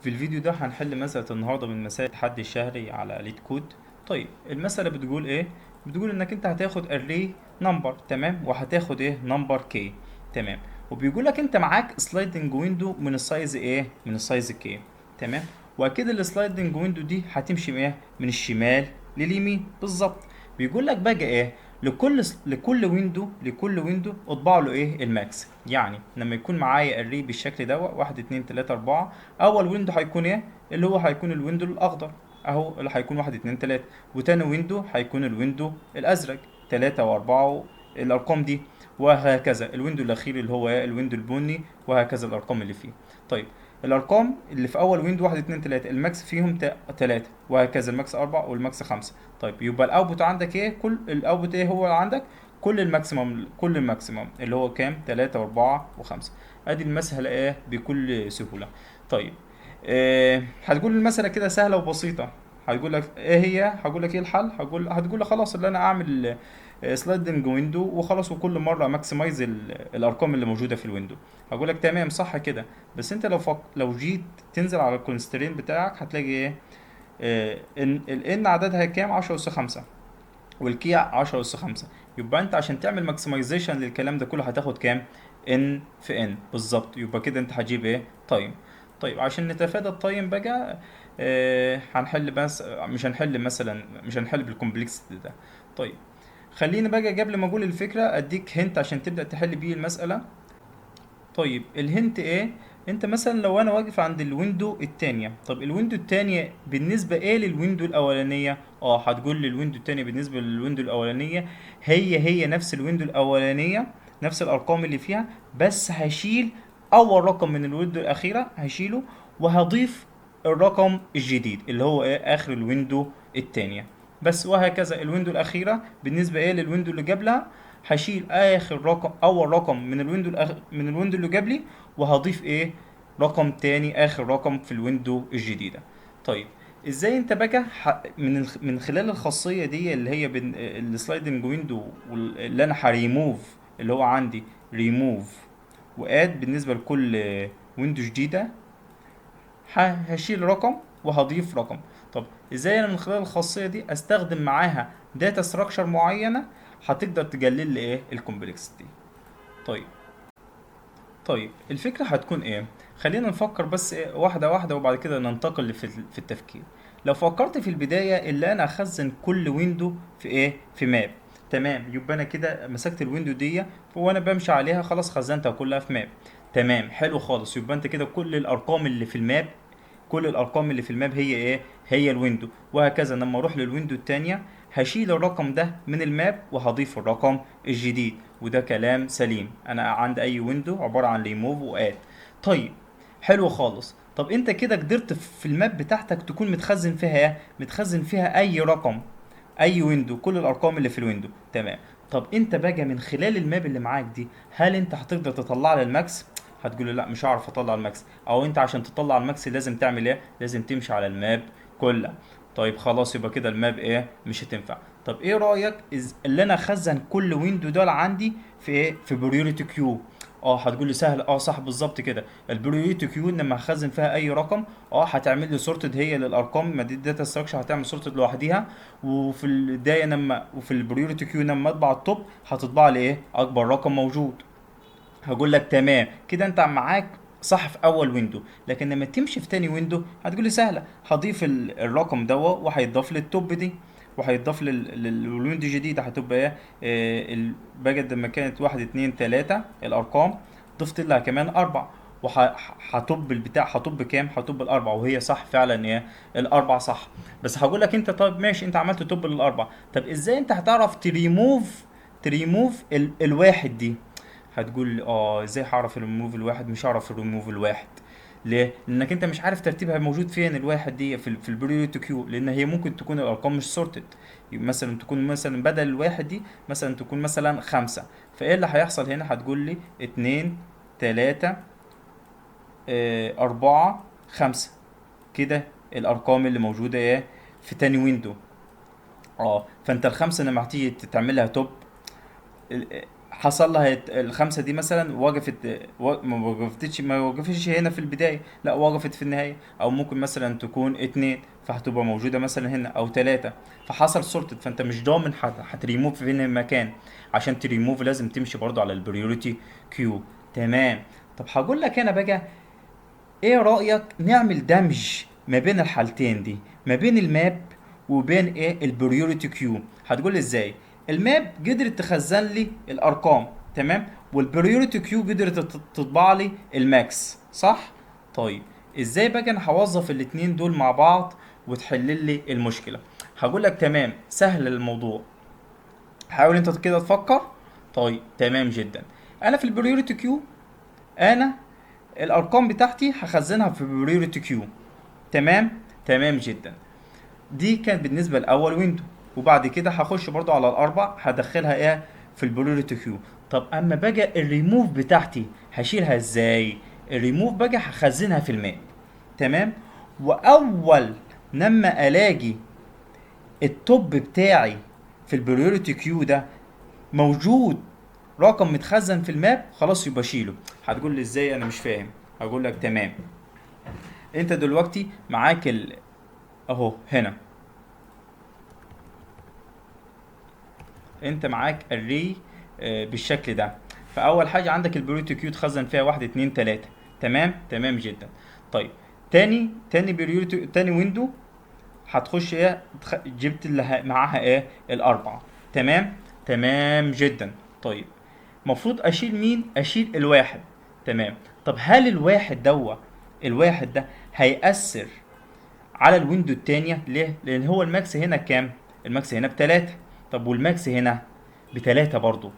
في الفيديو ده هنحل مسألة النهاردة من مسائل التحدي الشهري على ليد كود. طيب المسألة بتقول ايه؟ بتقول انك انت هتاخد array number، تمام، وهتاخد ايه number k، تمام، وبيقول لك انت معاك سلايدنج ويندو من السايز ايه؟ من السايز k، تمام، واكيد السلايدنج ويندو دي هتمشي ايه؟ من الشمال لليمين بالظبط. بيقول لك بقى ايه؟ لكل ويندو اطبع له ايه الماكس. يعني لما يكون معايا الري بالشكل ده 1 2 3 4، اول ويندو هيكون ايه؟ اللي هو هيكون الويندو الاخضر اهو، اللي هيكون 1 2 3، وتاني ويندو هيكون الويندو الازرق 3 و4، الارقام دي، وهكذا الويندو الاخير اللي هو الويندو البني، وهكذا الارقام اللي فيه. طيب الارقام اللي في اول ويندو 1 2 3 الماكس فيهم 3، وهكذا الماكس 4 والماكس 5. طيب يبقى الاوتبوت عندك ايه؟ كل الاوتبوت ايه هو عندك؟ كل الماكسيمم اللي هو كام؟ 3 و4 و5. ادي المسألة ايه بكل سهولة. طيب هتقول المسألة كده سهلة وبسيطة، هتقول لك ايه هي؟ هقول لك ايه الحل؟ هتقول لك خلاص اللي انا اعمل سلايدنج ويندو وخلاص، وكل مره ماكسمايز الارقام اللي موجوده في الويندو. هقول لك تمام صح كده، بس انت لو جيت تنزل على الكونسترين بتاعك هتلاقي ايه؟ ان الان عددها كام؟ 10 اس 5، والكي 10 اس 5. يبقى انت عشان تعمل ماكسمايزيشن للكلام ده كله هتاخد كام؟ ان في ان بالظبط. يبقى كده انت هتجيب ايه؟ تايم. طيب عشان نتفادى التايم بقى هنحل، بس مش هنحل بالكومبلكسيتي ده. طيب خليني بقى قبل ما اقول الفكره اديك هنت عشان تبدا تحل بيه المساله. طيب الهنت ايه؟ انت مثلا لو انا واقف عند الويندو التانية، طب الويندو التانية بالنسبة ايه للويندو الاولانية؟ هتقول لي الويندو التانية بالنسبة للويندو الاولانية هي نفس الويندو الاولانية، نفس الارقام اللي فيها، بس هشيل اول رقم من الويندو الاخيرة هشيله، وهضيف الرقم الجديد اللي هو ايه؟ اخر الويندو التانية بس. وهكذا الويندو الاخيرة بالنسبة ايه للويندو اللي قبلها، هشيل اخر رقم، اول رقم من من الويندو اللي جاب لي، وهضيف ايه؟ رقم تاني، اخر رقم في الويندو الجديده. طيب ازاي انت بقى من خلال الخاصيه دي اللي هي بين السلايدنج ويندو، اللي انا هريموف اللي هو عندي ريموف واد بالنسبه لكل ويندو جديده، هشيل رقم وهضيف رقم. طب ازاي انا من خلال الخاصيه دي استخدم معاها داتا ستراكشر معينه هتقدر تقلل لي ايه؟ الكومبلكسيتي. طيب طيب الفكرة هتكون ايه؟ خلينا نفكر بس إيه واحدة واحدة، وبعد كده ننتقل في التفكير. لو فكرت في البداية اللي انا اخزن كل ويندو في ايه؟ في ماب، تمام، يبقى انا كده مسكت الويندو دي وانا بمشي عليها خلاص خزنتها كلها في ماب. تمام حلو خالص، يبقى انت كده كل الارقام اللي في الماب هي ايه؟ هي الويندو. وهكذا لما اروح للويندو التانية هشيل الرقم ده من الماب وهضيف الرقم الجديد، وده كلام سليم. انا عندي اي ويندو عبارة عن ريموف واد. طيب حلو خالص. طب انت كده قدرت في الماب بتاعتك تكون متخزن فيها ايه؟ متخزن فيها اي رقم، اي ويندو، كل الارقام اللي في الويندو، تمام. طب انت بقى من خلال الماب اللي معاك دي هل انت هتقدر تطلع لي الماكس؟ هتقول لي لا مش هعرف اطلع الماكس، او انت عشان تطلع الماكس لازم تعمل ايه؟ لازم تمشي على الماب كلها. طيب خلاص يبقى كده الماب ايه؟ مش هتنفع. طب ايه رايك اللي انا اخزن كل ويندو دول عندي في ايه؟ في بريوريتي كيو. هتقول لي سهل، صح بالظبط كده. البريوريتي كيو لما هخزن فيها اي رقم هتعمل لي سورتد هي للارقام، ما دي الداتا ستراكشر هتعمل سورتد لوحديها. وفي البريوريتي كيو لما اطبع التوب هتطبع لي ايه؟ اكبر رقم موجود. هقول لك تمام كده انت معاك صح في اول ويندو، لكن لما تمشي في تاني ويندو هتقول لي سهله، هضيف الرقم وهيضاف للتوب دي، وهيضاف للويندو الجديده هتبقى ايه؟ بجد لما كانت 1 2 3 الارقام، ضفت لها كمان 4، وهطب البتاع، هطب كام؟ هطب الاربعه، وهي صح فعلا ايه؟ الاربعه صح. بس هقول لك انت طيب ماشي، انت عملت توب للاربعه، طب ازاي انت هتعرف تريموف الواحد دي؟ هتقول لي ازاي هعرف الريموف الواحد؟ مش هعرف الريموف الواحد. ليه؟ لانك انت مش عارف ترتيبها موجود فين الواحد دي في البريوريتي كيو، لان هي ممكن تكون الارقام مش سورتد. مثلا تكون مثلا بدل الواحد دي مثلا تكون مثلا 5، فايه اللي هيحصل هنا؟ هتقول لي 2 3 4 5، كده الارقام اللي موجودة ايه؟ في تاني ويندو. فانت الخمسة لما هتيجي تعملها توب حصل لها الخمسة دي مثلا وقفت، ما وقفتش هنا في البداية، لا وقفت في النهاية. او ممكن مثلا تكون اتنين فهتبقى موجودة مثلا هنا، او تلاتة فحصل سورتد. فانت مش ضامن هتريموف فين المكان. عشان تريموف لازم تمشي برضو على البريوريتي كيو. تمام. طب هقول لك انا بقى، ايه رأيك نعمل دمج ما بين الحالتين دي، ما بين الماب وبين ايه البريوريتي كيو؟ هتقول لي ازاي؟ الماب قدرت تخزن لي الارقام، تمام، والبريوريتي كيو قدرت تطبع لي الماكس، صح؟ طيب ازاي بقى انا هوظف الاتنين دول مع بعض وتحل لي المشكلة؟ هقول لك تمام، سهل الموضوع. حاول انت كده تفكر. طيب تمام جدا. انا في البريوريتي كيو، انا الارقام بتاعتي هخزنها في بريوريتي كيو. تمام. تمام جدا. دي كانت بالنسبه لاول ويندو. وبعد كده هخش برضو على الاربع هدخلها ايه في البريوريتي كيو. طب اما بقى الريموف بتاعتي هشيلها ازاي؟ الريموف بقى هخزنها في الماء. تمام. واول لما الاقي التوب بتاعي في البريوريتي كيو ده موجود رقم متخزن في الماب، خلاص يبقى شيله. هتقول لي ازاي؟ انا مش فاهم. هقول لك تمام. انت دلوقتي معاك اهو هنا، انت معاك الري بالشكل ده. فاول حاجه عندك البريوريتي كيو تخزن فيها واحد اتنين تلاته. تمام. تمام جدا. طيب تاني بريوريتي، تاني ويندو هتخش ايه جبت اللي معاها ايه الاربعه. تمام. تمام جدا. طيب المفروض اشيل مين؟ اشيل الواحد. تمام. طب هل الواحد ده هيأثر على الويندو التانية؟ ليه؟ لان هو الماكس هنا كام؟ الماكس هنا بتلاتة. طب والماكس هنا بتلاتة برضو.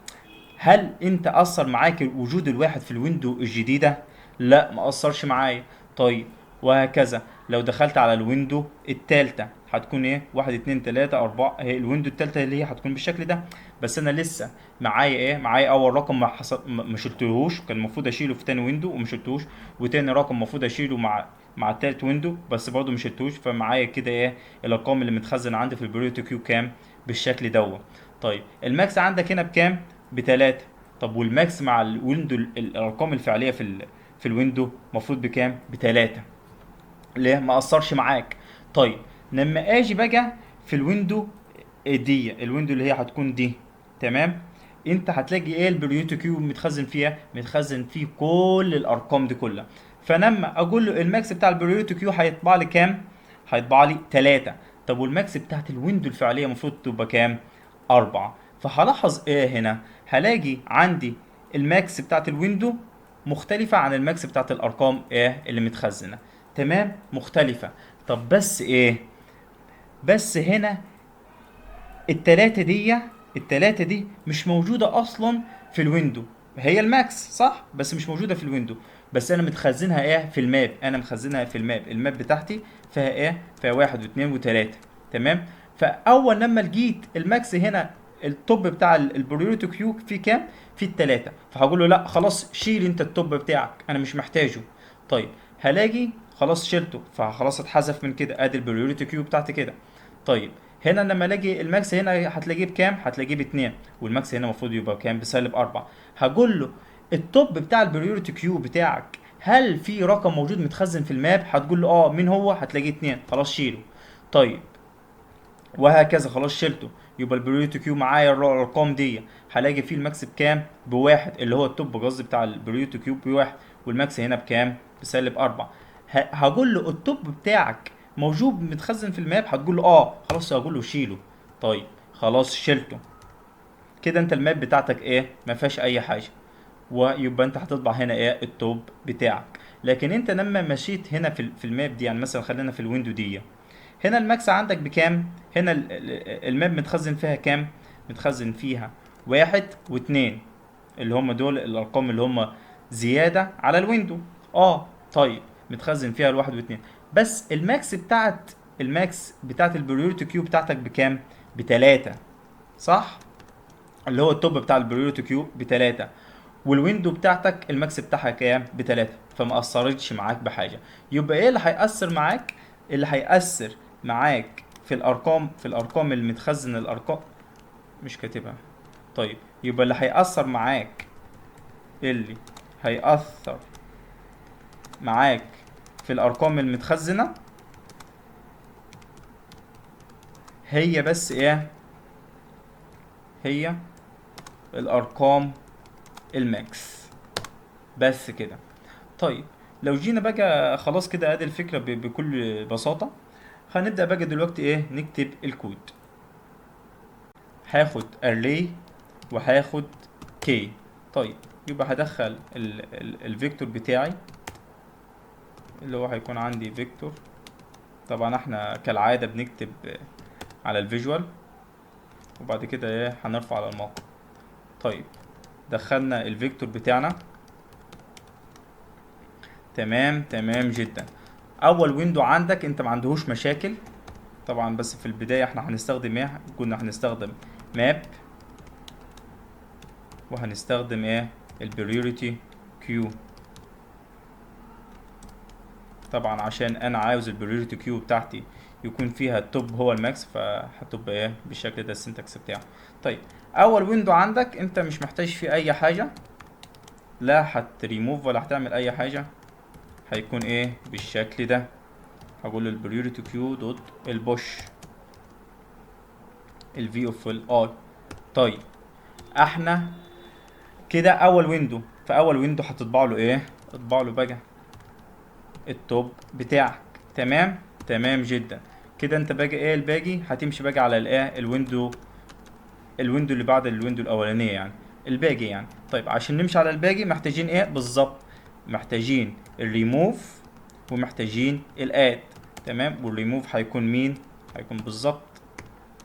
هل انت اثر معاك وجود الواحد في الويندو الجديدة؟ لا ما اثرش معايا. طيب وهكذا لو دخلت على الويندو التالتة هتكون ايه؟ واحد اتنين تلاتة اربعة، هي الويندو التالتة اللي هي هتكون بالشكل ده. بس انا لسه معايا ايه؟ معايا اول رقم ما شلتهوش، كان المفروض اشيله في تاني ويندو وما شلتهوش. وتاني رقم المفروض اشيله مع التالت ويندو بس برضه ما شلتهوش. فمعايا كده ايه الارقام اللي متخزنه عندي في البريوتو كيو كام؟ بالشكل دوت. طيب الماكس عندك هنا بكام؟ بتلاتة. طب والماكس مع الويندو الارقام الفعليه في الويندو المفروض بكام؟ بتلاتة. ليه ما اثرش معاك؟ طيب لما اجي بقى في الويندو دي، الويندو اللي هي هتكون دي، تمام، انت هتلاقي ايه البريوتو كيو متخزن فيها؟ متخزن فيه كل الارقام دي كلها. فلما اقول له الماكس بتاع البريوتو كيو هيطبع لي كام؟ هيطبع لي 3. طب والماكس بتاعت الويندو الفعليه المفروض تبقى كام؟ 4. فهلاحظ ايه هنا؟ هلاقي عندي الماكس بتاعت الويندو مختلفة عن الماكس بتاعت الأرقام إيه اللي متخزنة. تمام، مختلفة. طب بس إيه؟ بس هنا التلاتة دي، التلاتة دي مش موجودة أصلا في الويندو. هي الماكس صح بس مش موجودة في الويندو. بس أنا متخزنها إيه في الماب، أنا مخزنها في الماب. الماب بتاعتي فيها إيه؟ فيها واحد واثنين وتلاتة. تمام. فأول لما لقيت الماكس هنا التوب بتاع البريوريتي كيو في كام؟ في التلاتة. فهقول له لا خلاص شيل انت التوب بتاعك انا مش محتاجه. طيب هلاقي خلاص شيلته فخلاص اتحذف من كده، ادي البريوريتي كيو بتاعتي كده. طيب هنا لما الاقي الماكس هنا هتلاقيه بكام؟ هتلاقيه باتنين. والماكس هنا المفروض يبقى كام؟ بسالب 4. هقول له التوب بتاع البريوريتي كيو بتاعك هل في رقم موجود متخزن في الماب؟ هتقول له اه. مين هو؟ هتلاقيه 2. خلاص شيله. طيب وهكذا خلاص شلته. يبقى البريوريتي كيو معايا الارقام دي هلاقي فيه الماكس بكام؟ بواحد، اللي هو التوب قصدي بتاع البريوريتي كيو بواحد. والماكس هنا بكام؟ بسالب 4. هقول له التوب بتاعك موجود متخزن في الماب؟ هتقول له اه. خلاص هقول له شيله. طيب خلاص شلته. كده انت الماب بتاعتك ايه؟ ما فيهاش اي حاجه. ويبقى انت هتطبع هنا ايه؟ التوب بتاعك. لكن انت لما مشيت هنا في الماب دي، يعني مثلا خلينا في الويندو دي، هنا الماكس عندك بكام؟ هنا الماب متخزن فيها كام؟ متخزن فيها واحد واتنين، اللي هم دول الارقام اللي هم زيادة على الويندو. اه طيب متخزن فيها الواحد واتنين. بس الماكس بتاعت البريوريتي كيو بتاعتك بكام؟ بتلاتة، صح؟ اللي هو التوب بتاع البريوريتي كيو بتلاتة. والويندو بتاعتك الماكس بتاعها كام؟ بتلاتة. فما اثرتش معاك بحاجة. يبقى ايه اللي هيأثر معاك؟ اللي هيأثر معاك في الارقام اللي متخزن الارقام، مش كاتبها. طيب يبقى اللي هيأثر معاك، اللي هيأثر معاك في الارقام المتخزنة هي بس ايه؟ هي الارقام الماكس بس كده. طيب لو جينا بقى خلاص كده ادي الفكرة بكل بساطة، هنبدأ بقى دلوقتي ايه؟ نكتب الكود. هاخد array وهاخد k. طيب يبقى هدخل الفيكتور بتاعي اللي هو هيكون عندي فيكتور. طبعا احنا كالعادة بنكتب على الفيجوال وبعد كده ايه هنرفع على الموقع. طيب دخلنا الفيكتور بتاعنا، تمام تمام جدا. اول ويندو عندك انت ما عندهوش مشاكل طبعا، بس في البداية احنا هنستخدم ايه؟ كنا هنستخدم ماب وهنستخدم ايه؟ البريوريتي كيو. طبعا عشان انا عاوز البريوريتي كيو بتاعتي يكون فيها التوب هو الماكس، فهتبقى ايه بالشكل ده السنتكس بتاعه. طيب اول ويندو عندك انت مش محتاج فيه اي حاجه، لا هتريموف ولا هتعمل اي حاجه، هيكون ايه بالشكل ده. هقول له البريوريتي كيو دوت البوش الفي اوف الاي. طيب احنا كده اول ويندو، في اول ويندو هتطبع له ايه؟ اطبع له بقى التوب بتاعك. تمام تمام جدا. كده انت باجي ايه الباقي هتمشي باجي على الايه الويندو، الويندو اللي بعد الويندو الاولانيه يعني الباقي يعني. طيب عشان نمشي على الباقي محتاجين ايه بالظبط؟ محتاجين الريموف ومحتاجين الاد. تمام، والريموف هيكون مين؟ هيكون بالظبط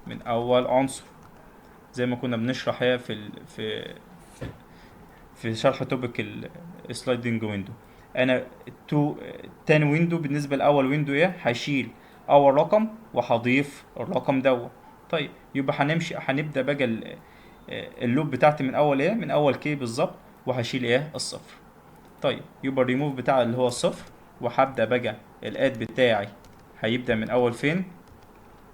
من اول عنصر زي ما كنا بنشرح ايه في شرح توبيك السلايدنج ويندو. انا تاني ويندو بالنسبه لاول ويندو ايه؟ هشيل اول رقم وهضيف الرقم دوت. طيب يبقى هنبدا بقى اللوب بتاعتي من اول ايه؟ من اول كي بالظبط، وهشيل ايه؟ الصفر. طيب يبقى الريموف بتاع اللي هو الصفر، وهبدا بقى الاد بتاعي هيبدا من اول فين؟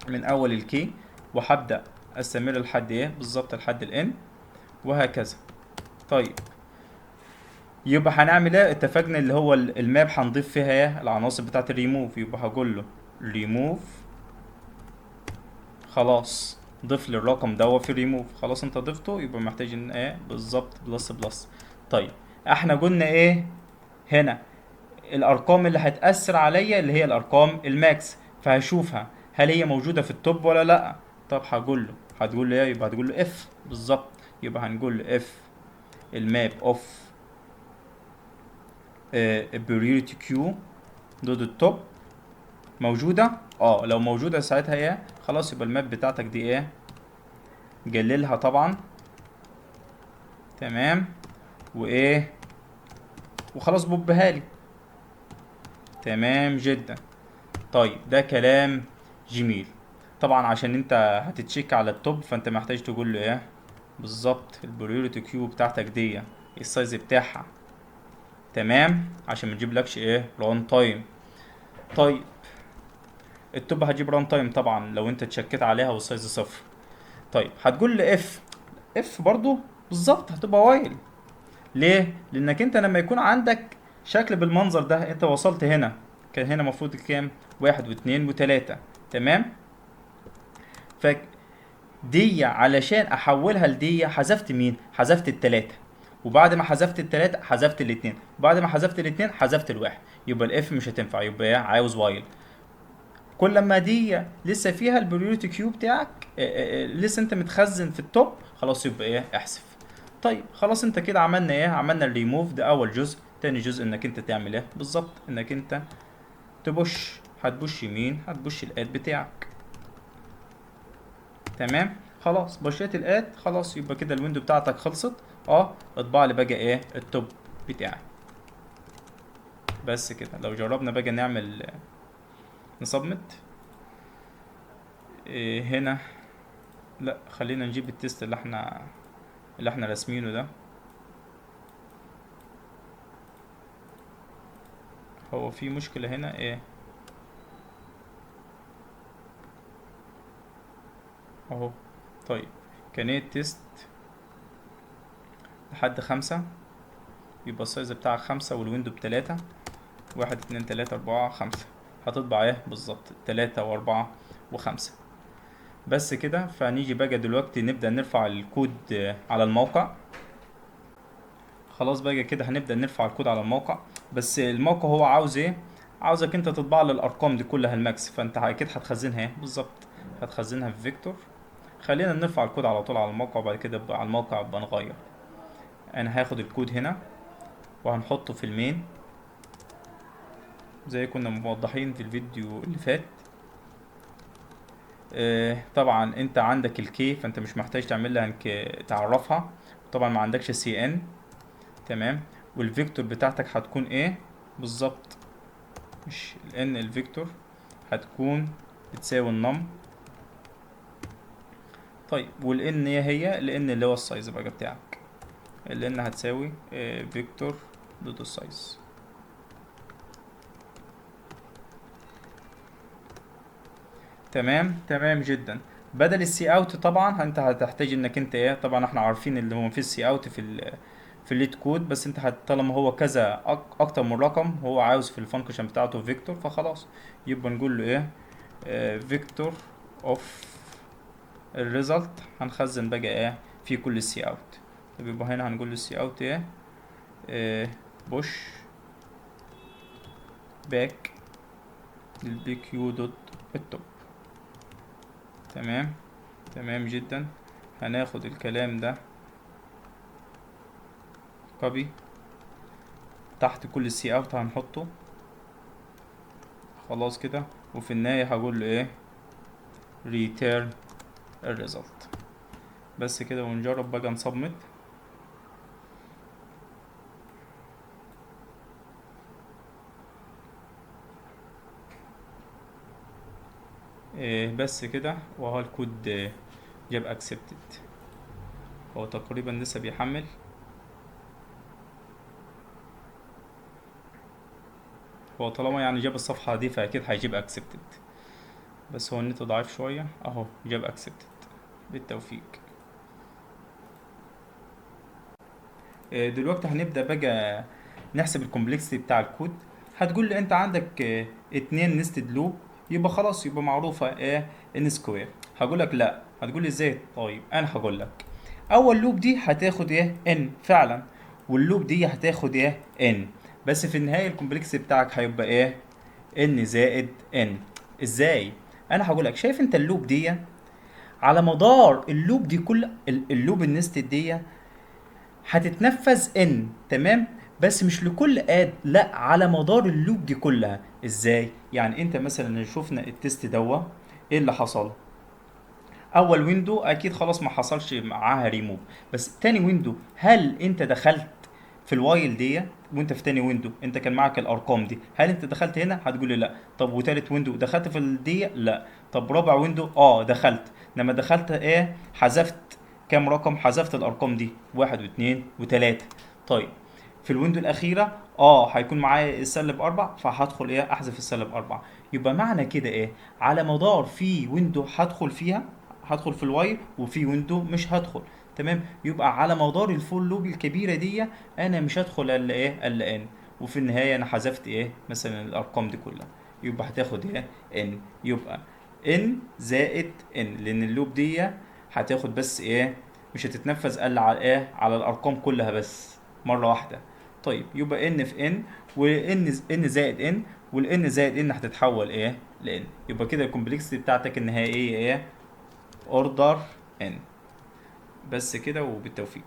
من اول الكي، وهبدا استمر لحد ايه بالظبط؟ لحد الان، وهكذا. طيب يبقى هنعمل ايه؟ اتفقنا اللي هو الماب هنضيف فيها ايه؟ العناصر بتاعت الريموف. يبقى هقول له ريموف، خلاص ضيف لي الرقم ده في الريموف. خلاص انت ضفته، يبقى محتاج ان ايه بالظبط؟ بلس بلس. طيب احنا قلنا ايه هنا؟ الارقام اللي هتأثر عليا اللي هي الارقام الماكس، فهشوفها هل هي موجودة في التوب ولا لا. طب هقول له، هتقول له ايه؟ يبقى هتقول له اف بالظبط. يبقى هنقول له اف الماب اوف priority كيو دوت التوب موجودة. اه لو موجودة ساعتها ايه؟ خلاص يبقى الماب بتاعتك دي ايه؟ جللها طبعا. تمام وايه؟ وخلاص بوبها لي. تمام جدا. طيب ده كلام جميل. طبعا عشان انت هتتشيك على التوب فانت محتاج تقول له ايه بالظبط؟ البريوريتي كيو بتاعتك دي السايز بتاعها. تمام عشان ما تجيبلكش ايه؟ ران تايم. طيب التوب هتجيب ران تايم طبعا لو انت اتشكيت عليها والسايز صفر. طيب هتقول لي اف برضو بالظبط هتبقى وايل. ليه؟ لانك انت لما يكون عندك شكل بالمنظر ده، انت وصلت هنا كان هنا المفروض كام؟ واحد واثنين وتلاتة. تمام، فدي علشان احولها لدي حذفت مين؟ حذفت التلاتة، وبعد ما حذفت التلاتة حذفت الاتنين، وبعد ما حذفت الاتنين حذفت الواحد. يبقى الاف مش هتنفع، يبقى ايه؟ عاوز وايل. كل ما دي لسه فيها البريوريتي كيو بتاعك لسه انت متخزن في التوب، خلاص يبقى ايه؟ احذف. طيب خلاص انت كده عملنا ايه؟ عملنا الريموف ده اول جزء. تاني جزء انك انت تعمل ايه بالظبط؟ انك انت تبوش. هتبوش يمين، هتبوش الاد بتاعك. تمام خلاص بوشيت الاد، خلاص يبقى كده الويندو بتاعتك خلصت. اه اطبع لي بقى ايه؟ التوب بتاعي. بس كده. لو جربنا بقى نعمل نصمت إيه هنا؟ لا خلينا نجيب التيست اللي احنا راسمينه ده. هو في مشكلة هنا ايه؟ اهو. طيب كان ايه التيست؟ لحد 5، يبقى السايز بتاعك 5 والويندو ب3. 1 2 3 4 5. هتطبع ايه بالظبط؟ 3 و4 و5. بس كده. فنيجي بقى دلوقتي نبدأ نرفع الكود على الموقع. خلاص بقى كده هنبدأ نرفع الكود على الموقع. بس الموقع هو عاوز ايه؟ عاوزك انت تطبع له الارقام دي كلها الماكس، فانت اكيد هتخزنها ايه بالظبط؟ هتخزنها في فيكتور. خلينا نرفع الكود على طول على الموقع، وبعد كده على الموقع بنغير. انا هاخد الكود هنا وهنحطه في المين زي كنا موضحين في الفيديو اللي فات. طبعا انت عندك الكي، فانت مش محتاج تعمل لها تعرفها. طبعا ما عندكش سي ان. تمام. والفيكتور بتاعتك هتكون ايه بالظبط؟ مش الان، الفيكتور هتكون بتساوي النم. طيب والان هي الان اللي هو السايز بقى بتاعك. الان هتساوي فيكتور دوت السايز. تمام تمام جدا. بدل السي اوت طبعا انت هتحتاج انك انت ايه، طبعا احنا عارفين اللي هو في السي اوت في الليد كود، بس انت طالما هو كذا اكتر من رقم هو عاوز في الفانكشن بتاعته فيكتور، فخلاص يبقى نقول له ايه؟ فيكتور اوف الريزلت. هنخزن بقى ايه في كل السي اوت. طب يبقى هنا هنقول له السي اوت ايه؟ بوش باك للبي كيو دوت التوب. تمام تمام جدا. هناخد الكلام ده كوبي تحت كل السي اوت هنحطه. خلاص كده. وفي النهاية هقول له ايه؟ return الريزلت. بس كده. ونجرب بقى نصمت. بس كده. وهو الكود جاب accepted. هو تقريبا لسه بيحمل. هو طالما يعني جاب الصفحة دي فأكيد هيجيب accepted. بس هو النت ضعيف شوية اهو جاب accepted. بالتوفيق. دلوقتي هنبدأ بقى نحسب الكومبلكسيتي بتاع الكود. هتقول لي انت عندك اتنين نستد لوب، يبقى خلاص يبقى معروفة ايه ان سكوير. هقول لك لا. هتقول لي ازاي؟ طيب انا هقول لك. اول لوب دي هتاخد ايه؟ ان فعلا. واللوب دي هتاخد ايه؟ ان. بس في النهاية الكومبلكسيتي بتاعك هيبقى ايه؟ ان زائد ان. ازاي؟ انا هقول لك. شايف انت اللوب دي على مدار اللوب دي كل اللوب النستد دي هتتنفذ ان. تمام. بس مش لكل اد، لا على مدار اللوب دي كلها. ازاي؟ يعني انت مثلا شفنا التست دوا ايه اللي حصل؟ اول ويندو اكيد خلاص ما حصلش معاها ريموف. بس تاني ويندو هل انت دخلت في الوايل دي؟ وانت في تاني ويندو انت كان معك الارقام دي، هل انت دخلت هنا؟ هتقول لي لا. طب وتالت ويندو دخلت في الدي؟ لا. طب رابع ويندو دخلت. لما دخلت ايه؟ حذفت كام رقم؟ حذفت الارقام دي 1 و2 و3. طيب في الويندو الاخيره هيكون معايا السلب 4، فهدخل ايه؟ احذف السلب 4. يبقى معنى كده ايه؟ على مدار في ويندو هدخل فيها، هدخل في الواي، وفي ويندو مش هدخل. تمام. يبقى على مدار الفول لوب الكبيره دي انا مش هدخل الا ايه؟ الا ان. وفي النهايه انا حذفت ايه؟ مثلا الارقام دي كلها. يبقى هتاخد ايه؟ ان. يبقى ان زائد ان، لان اللوب دي هتاخد بس ايه؟ مش هتتنفذ الا على ايه؟ على الارقام كلها بس مره واحده. طيب يبقى ان في ان، وان ان زائد ان، والان زائد ان هتتحول ايه؟ لان. يبقى كده الكومبلكسيتي بتاعتك النهائيه ايه؟ اوردر ان. بس كده وبالتوفيق.